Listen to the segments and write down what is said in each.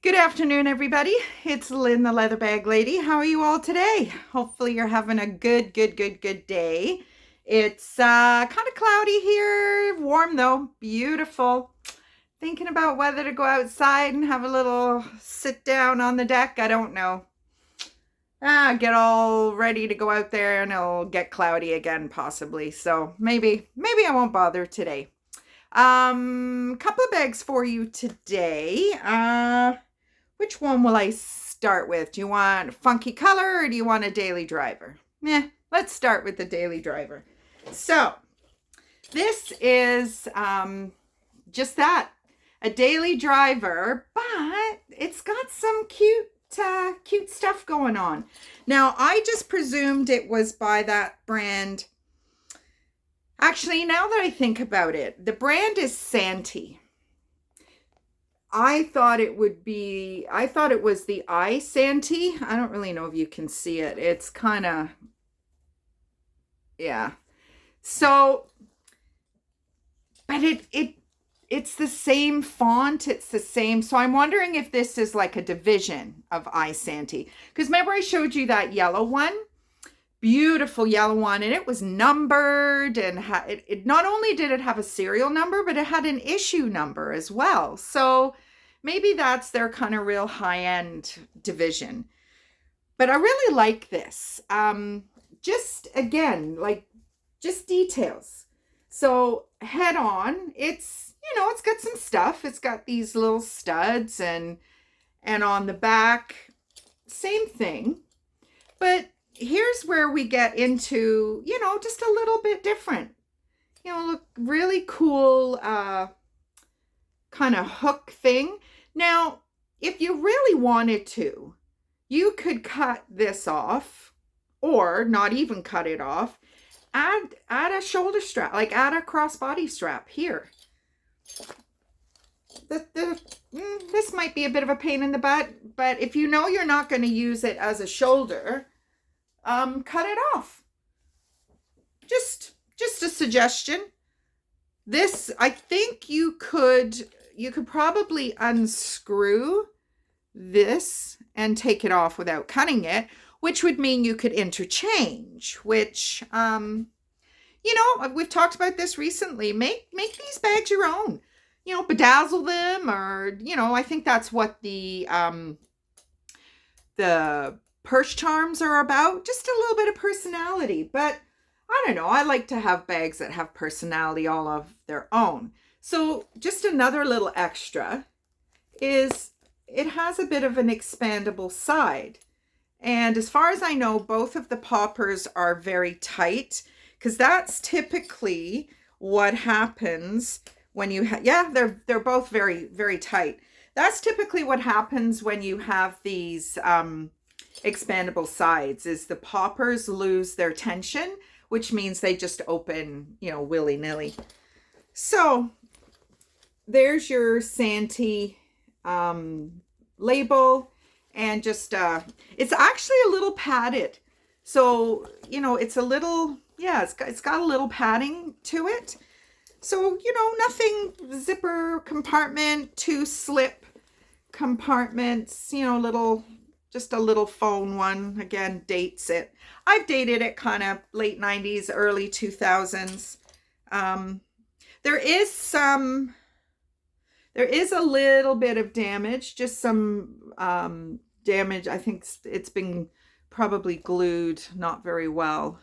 Good afternoon, everybody. It's Lynn, the leather bag lady. How are you all today? Hopefully you're having a good day. It's kind of cloudy here, warm though, beautiful. Thinking about whether to go outside and have a little sit down on the deck. I don't know. Get all ready to go out there and it'll get cloudy again possibly. So maybe I won't bother today. Couple of bags for you today. Which one will I start with? Do you want funky color or do you want a daily driver? Let's start with the daily driver. So this is just that, a daily driver, but it's got some cute stuff going on. Now, I just presumed it was by that brand. Actually, now that I think about it, the brand is Santi. I thought it was the Santi. I don't really know if you can see it. It's kind of, yeah. So, but it's the same font. It's the same. So I'm wondering if this is like a division of Santi. Because remember I showed you that yellow one? Beautiful yellow one, and it was numbered, and it not only did it have a serial number, but it had an issue number as well. So maybe that's their kind of real high-end division. But I really like this. Just again, like just details. So head on, it's got some stuff. It's got these little studs, and on the back, same thing. But here's where we get into, just a little bit different. Look, really cool kind of hook thing. Now, if you really wanted to, you could cut this off or not even cut it off. Add a shoulder strap, like add a crossbody strap here. This might be a bit of a pain in the butt, but if you know you're not going to use it as a shoulder, cut it off. Just a suggestion. This, I think you could probably unscrew this and take it off without cutting it, which would mean you could interchange, which, we've talked about this recently. Make these bags your own, bedazzle them, or, I think that's what the purse charms are about, just a little bit of personality. But I don't know, I like to have bags that have personality all of their own. So just another little extra is it has a bit of an expandable side. And as far as I know, both of the poppers are very tight, because that's typically what happens when you they're both very, very tight. That's typically what happens when you have these expandable sides, is the poppers lose their tension, which means they just open, willy-nilly. So there's your Santi label, and just it's actually a little padded. So, it's a little, it's got a little padding to it. So, nothing zipper compartment, 2 slip compartments, just a little phone one. Again, dates it. I've dated it kind of late 90s, early 2000s. There is a little bit of damage, just some damage. I think it's been probably glued not very well.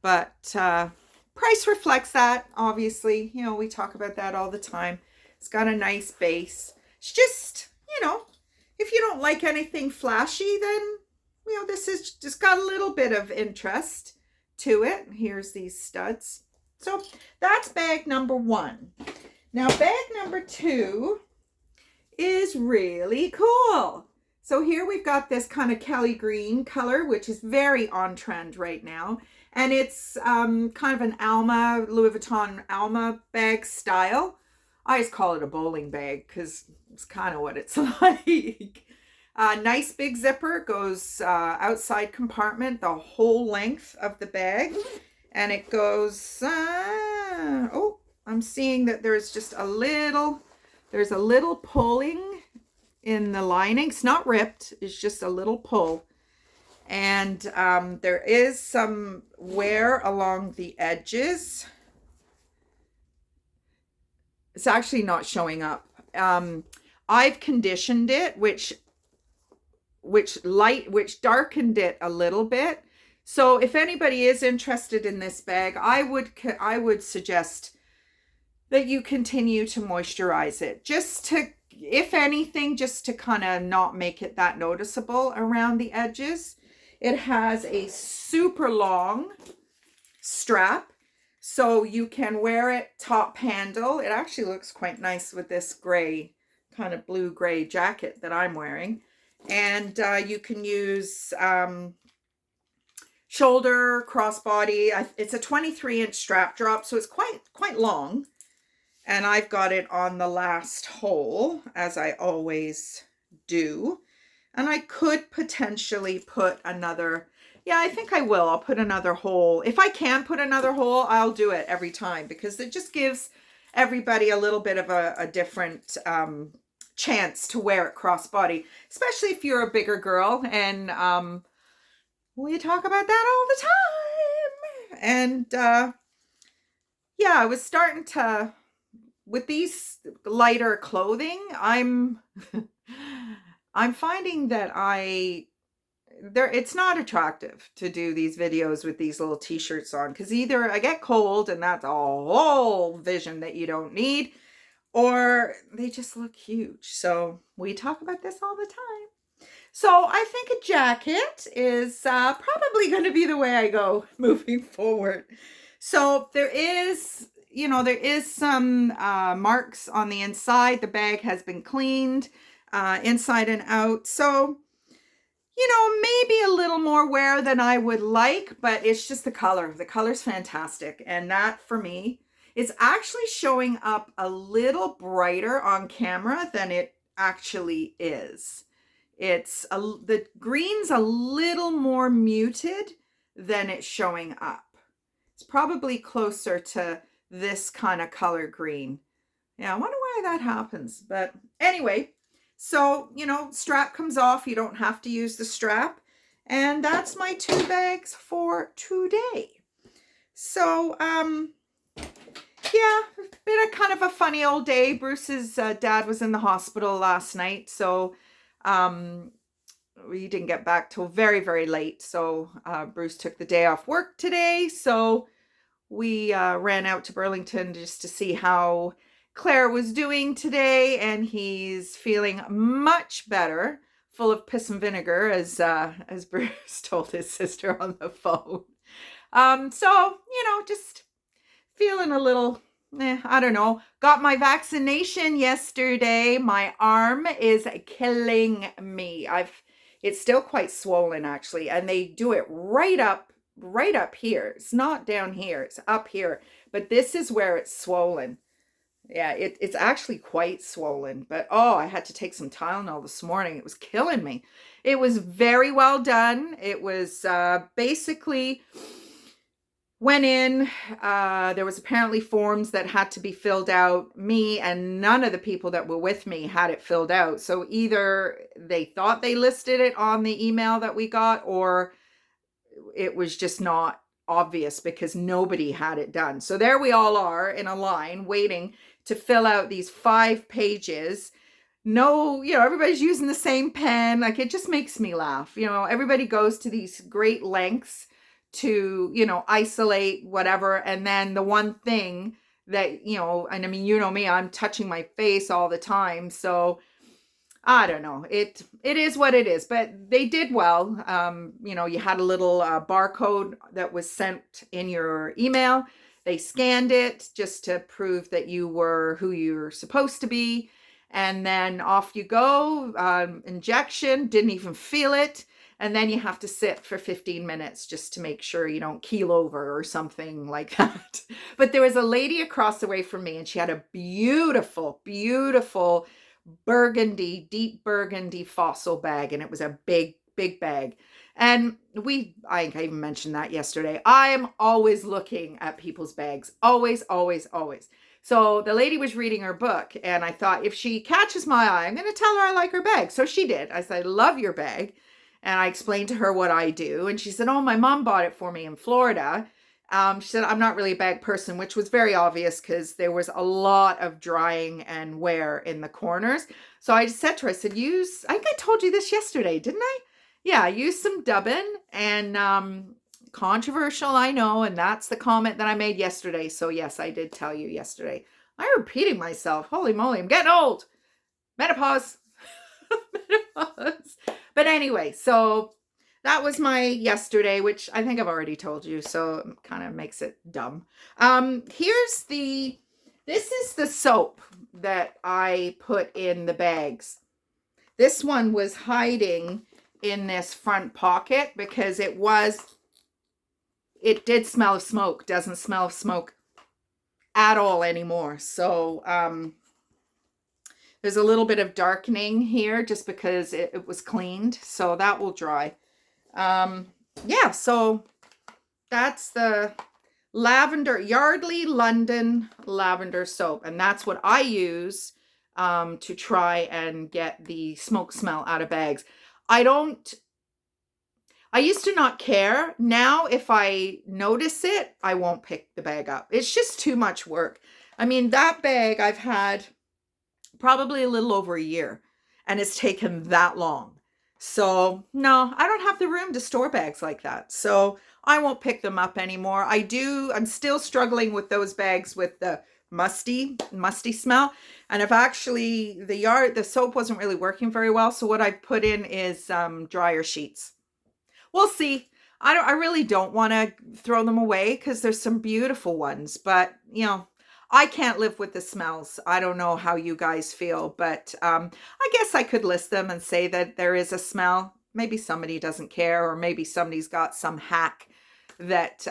But price reflects that, obviously. We talk about that all the time. It's got a nice base. It's just, if you don't like anything flashy, then, this is just got a little bit of interest to it. Here's these studs. So that's bag number 1. Now, bag number 2 is really cool. So here we've got this kind of Kelly green color, which is very on trend right now. And it's kind of an Alma, Louis Vuitton Alma bag style. I just call it a bowling bag because it's kind of what it's like. Nice big zipper, goes outside compartment the whole length of the bag. And it goes, I'm seeing that there's just a little pulling in the lining. It's not ripped. It's just a little pull. And there is some wear along the edges. It's actually not showing up. I've conditioned it, which darkened it a little bit. So if anybody is interested in this bag, I would suggest that you continue to moisturize it, just to, if anything, just to kind of not make it that noticeable around the edges. It has a super long strap, so you can wear it top handle. It actually looks quite nice with this gray, kind of blue gray jacket that I'm wearing. And you can use shoulder, crossbody. It's a 23-inch strap drop, so it's quite long. And I've got it on the last hole, as I always do. And I could potentially put another, yeah, I think I will. I'll put another hole. If I can put another hole, I'll do it every time, because it just gives everybody a little bit of a different chance to wear it crossbody, especially if you're a bigger girl. And we talk about that all the time. And yeah, I was starting to, with these lighter clothing, I'm finding that it's not attractive to do these videos with these little t-shirts on, because either I get cold and that's a whole vision that you don't need, or they just look huge. So we talk about this all the time. So I think a jacket is probably going to be the way I go moving forward. So there is some marks on the inside. The bag has been cleaned inside and out. So, maybe a little more wear than I would like, but it's just the color. The color's fantastic. And that, for me, is actually showing up a little brighter on camera than it actually is. The green's a little more muted than it's showing up. It's probably closer to this kind of color green. Yeah, I wonder why that happens. But anyway, so, strap comes off. You don't have to use the strap. And that's my 2 bags for today. So, yeah, it's been a kind of a funny old day. Bruce's dad was in the hospital last night. So, we didn't get back till very, very late. So, Bruce took the day off work today. So, we ran out to Burlington just to see how Claire was doing today, and he's feeling much better, full of piss and vinegar, as Bruce told his sister on the phone. So, just feeling a little, I don't know. Got my vaccination yesterday. My arm is killing me. It's still quite swollen, actually, and they do it right up here. It's not down here, it's up here, but this is where it's swollen. Yeah, it's actually quite swollen, but I had to take some Tylenol this morning. It was killing me. It was very well done. It was basically went in, there was apparently forms that had to be filled out. Me and none of the people that were with me had it filled out. So either they thought they listed it on the email that we got, or it was just not obvious because nobody had it done. So there we all are in a line waiting to fill out these 5 pages. No, everybody's using the same pen. Like, it just makes me laugh. Everybody goes to these great lengths to, isolate whatever. And then the one thing that, and I mean, me, I'm touching my face all the time. So I don't know. It is what it is, but they did well. You had a little barcode that was sent in your email. They scanned it just to prove that you were who you're supposed to be. And then off you go. Injection, didn't even feel it. And then you have to sit for 15 minutes just to make sure you don't keel over or something like that. But there was a lady across the way from me, and she had a beautiful, beautiful burgundy, deep burgundy fossil bag. And it was a big, big bag. And I even mentioned that yesterday. I am always looking at people's bags. Always, always, always. So the lady was reading her book, and I thought, if she catches my eye, I'm going to tell her I like her bag. So she did. I said, I love your bag. And I explained to her what I do. And she said, oh, my mom bought it for me in Florida. She said, I'm not really a bag person, which was very obvious because there was a lot of drying and wear in the corners. So I just said to her, I said, I think I told you this yesterday, didn't I? Yeah, use some dubbin, and controversial, I know, and that's the comment that I made yesterday. So yes, I did tell you yesterday. I'm repeating myself. Holy moly, I'm getting old. Menopause. Menopause. But anyway, so that was my yesterday, which I think I've already told you, so it kind of makes it dumb. This is the soap that I put in the bags. This one was hiding in this front pocket because it did smell of smoke. Doesn't smell of smoke at all anymore. So there's a little bit of darkening here just because it was cleaned. So that will dry. Yeah, so that's the Yardley London lavender soap. And that's what I use to try and get the smoke smell out of bags. I used to not care. Now, if I notice it, I won't pick the bag up. It's just too much work. I mean, that bag I've had probably a little over a year, and it's taken that long. So no, I don't have the room to store bags like that. So I won't pick them up anymore. I'm still struggling with those bags with the musty smell. And I've actually, the soap wasn't really working very well. So what I've put in is dryer sheets. We'll see. I really don't want to throw them away because there's some beautiful ones, but you know, I can't live with the smells. I don't know how you guys feel, but I guess I could list them and say that there is a smell. Maybe somebody doesn't care, or maybe somebody's got some hack that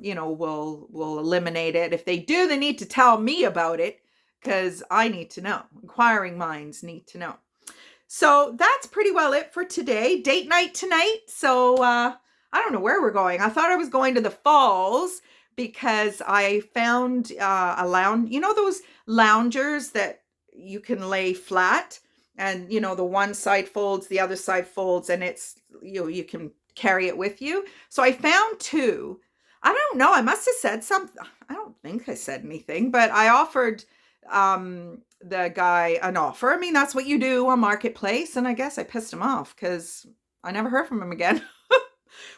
you know, will eliminate it. If they do, they need to tell me about it because I need to know. Inquiring minds need to know. So that's pretty well it for today. Date night tonight. So I don't know where we're going. I thought I was going to the falls because I found a lounge. You know those loungers that you can lay flat, and you know the one side folds, the other side folds, and it's you can carry it with you. So I found two. I don't know. I must have said something. I don't think I said anything, but I offered the guy an offer. I mean, that's what you do on Marketplace. And I guess I pissed him off because I never heard from him again,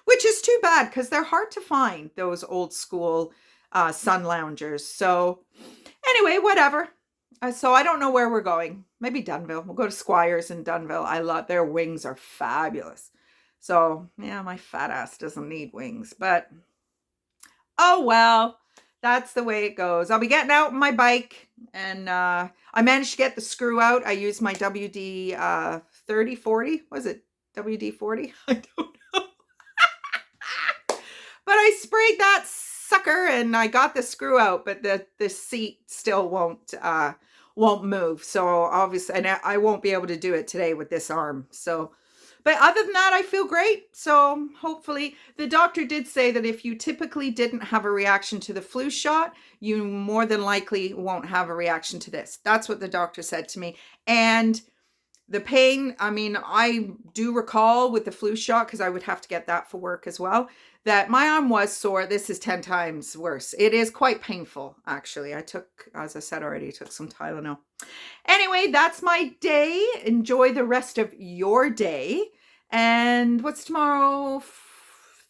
which is too bad because they're hard to find, those old school sun loungers. So anyway, whatever. So I don't know where we're going. Maybe Dunville. We'll go to Squires in Dunville. I love their wings are fabulous. So yeah, my fat ass doesn't need wings, but oh well. That's the way it goes. I'll be getting out on my bike, and I managed to get the screw out. I used my WD 3040. Was it WD-40? I don't know. But I sprayed that sucker and I got the screw out, but the seat still won't move. So obviously, and I won't be able to do it today with this arm. So, but other than that, I feel great. So hopefully, the doctor did say that if you typically didn't have a reaction to the flu shot, you more than likely won't have a reaction to this. That's what the doctor said to me. And the pain, I mean, I do recall with the flu shot, because I would have to get that for work as well, that my arm was sore. This is 10 times worse. It is quite painful, actually. I took, as I said already, took some Tylenol. Anyway, that's my day. Enjoy the rest of your day. And what's tomorrow?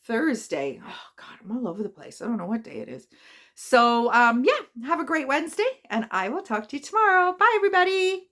Thursday. Oh, God, I'm all over the place. I don't know what day it is. So, yeah, have a great Wednesday, and I will talk to you tomorrow. Bye, everybody.